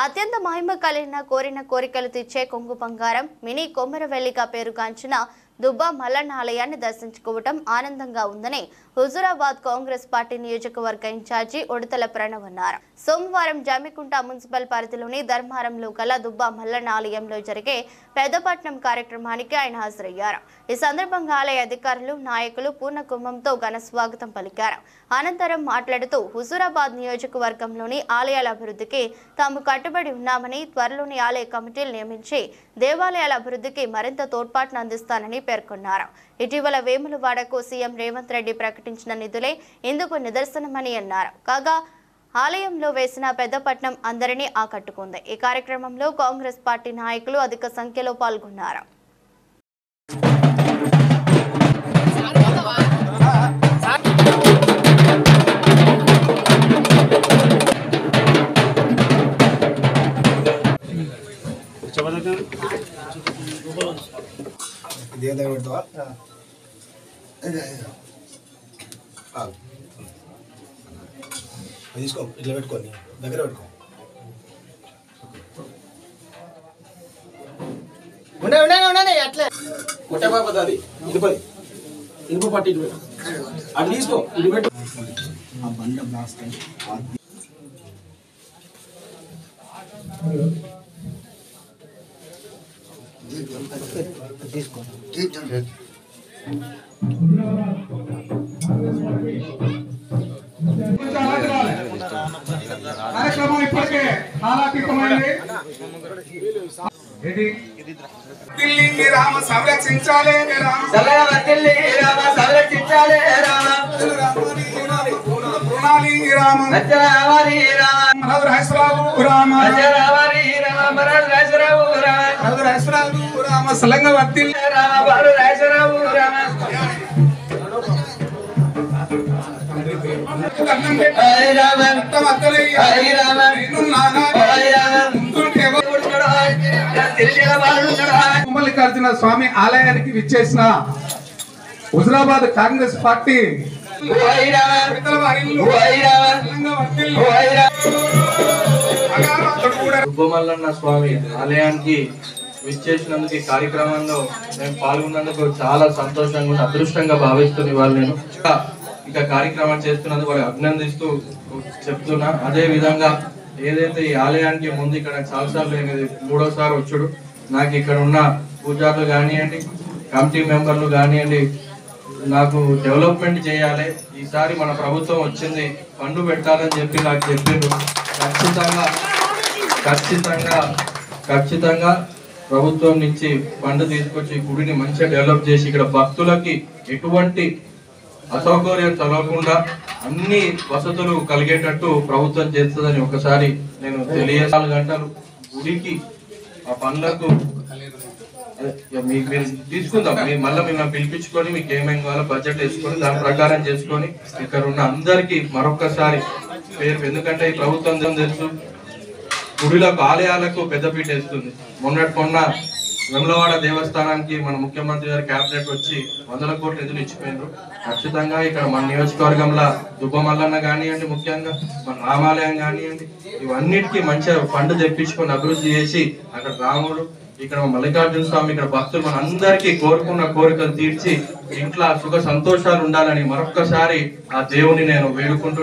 అత్యంత మహిమ కలిగిన కోరిన కోరికలు తీర్చే కొంగు బంగారం మినీ కొమరవెల్లిగా పేరుగాంచిన దుబ్బా మల్లన్న ఆలయాన్ని దర్శించుకోవటం ఆనందంగా ఉందని హుజూరాబాద్ కాంగ్రెస్ పార్టీ నియోజకవర్గ ఇన్ఛార్జి ఉడతల ప్రణవ్ అన్నారు. సోమవారం జమ్మికుంట మున్సిపల్ పరిధిలోని ధర్మారంలో గల దుబ్బా మల్లన్న ఆలయంలో జరిగే పెద్దపట్నం కార్యక్రమానికి ఆయన హాజరయ్యారు. ఈ సందర్భంగా ఆలయ అధికారులు, నాయకులు పూర్ణ కుంభంతో ఘన స్వాగతం పలికారు. అనంతరం మాట్లాడుతూ హుజూరాబాద్ నియోజకవర్గంలోని ఆలయాల అభివృద్ధికి తాము కట్టుబడి ఉన్నామని, త్వరలోని ఆలయ కమిటీలు నియమించి దేవాలయాల అభివృద్ధికి మరింత తోడ్పాటును అందిస్తానని పేర్కొన్నారు. ఇటీవల వేములవాడకు సీఎం రేవంత్ రెడ్డి ప్రకటించిన నిధులే ఇందుకు నిదర్శనమని అన్నారు. కాగా ఆలయంలో వేసిన పెద్దపట్నం అందరినీ ఆకట్టుకుంది. ఈ కార్యక్రమంలో కాంగ్రెస్ పార్టీ నాయకులు అధిక సంఖ్యలో పాల్గొన్నారు. తీసుకో, ఇట్లా పెట్టుకోండి, దగ్గర పెట్టుకో. అట్లా కొట్టబాబు అది ఇదిపోయి ఇనుప పట్టి ఇటు పెట్టు, అది తీసుకో, ఇటు పెట్టు. ఆ బండ బ్లాస్ట్ తీసుకో. కార్యక్రమం ఇప్పటికే కాలాతీతమైంది. రామ సంరక్షించాలి, రామ సలంగ వర్తిల్లి మల్లికార్జున స్వామి ఆలయానికి విచ్చేసిన హుజూరాబాద్ కాంగ్రెస్ పార్టీ దుబ్బమల్లన్న స్వామి ఆలయానికి విచ్చేసినందుకు ఈ కార్యక్రమంలో నేను పాల్గొన్నందుకు చాలా సంతోషంగా అదృష్టంగా భావిస్తుంది. వాళ్ళు నేను ఇక కార్యక్రమం చేస్తున్నందుకు వాళ్ళు అభినందిస్తూ చెప్తున్నా. అదే విధంగా ఏదైతే ఈ ఆలయానికి ముందు ఇక్కడ చాలాసార్లు మూడోసారి వచ్చుడు, నాకు ఇక్కడ ఉన్న పూజారులు కానివ్వండి, కమిటీ మెంబర్లు కానివ్వండి, నాకు డెవలప్మెంట్ చేయాలి, ఈసారి మన ప్రభుత్వం వచ్చింది ఫండ్ పెట్టాలని చెప్పి నాకు చెప్పిండ్రు. ఖచ్చితంగా ప్రభుత్వం నుంచి ఫండ్ తీసుకొచ్చి గుడిని మంచిగా డెవలప్ చేసి ఇక్కడ భక్తులకి ఎటువంటి అసౌకర్యం కలగకుండా అన్ని వసతులు కలిగేటట్టు ప్రభుత్వం చేస్తుందని ఒకసారి నేను 4 గంటలు గుడికి ఆ పనులకు మీరు తీసుకుందాం. మీరు మళ్ళీ మిమ్మల్ని పిలిపించుకొని మీకు ఏమేమి కావాలో బడ్జెట్ వేసుకొని దాని ప్రకారం చేసుకొని ఇక్కడ ఉన్న అందరికీ మరొకసారి పేరు, ఎందుకంటే ఈ ప్రభుత్వం తెలుసు గుడిలకు ఆలయాలకు పెద్దపీట వేస్తుంది. మొన్న వేములవాడ దేవస్థానానికి మన ముఖ్యమంత్రి గారి క్యాబినెట్ వచ్చి 100 కోట్ల నిధులు ఇచ్చిపోయినారు. ఖచ్చితంగా ఇక్కడ మన నియోజకవర్గంలో దుబ్బమల్లన్న కానివ్వండి, ముఖ్యంగా మన రామాలయం కానివ్వండి, ఇవన్నిటికీ మంచిగా ఫండ్ తెప్పించుకొని అభివృద్ధి చేసి అక్కడ రాముడు, ఇక్కడ మల్లికార్జున స్వామి, ఇక్కడ భక్తులు మన అందరికీ కోరుకున్న కోరికలు తీర్చి ఇంట్లో సుఖ సంతోషాలు ఉండాలని మరొక్కసారి ఆ దేవుని నేను వేడుకుంటూ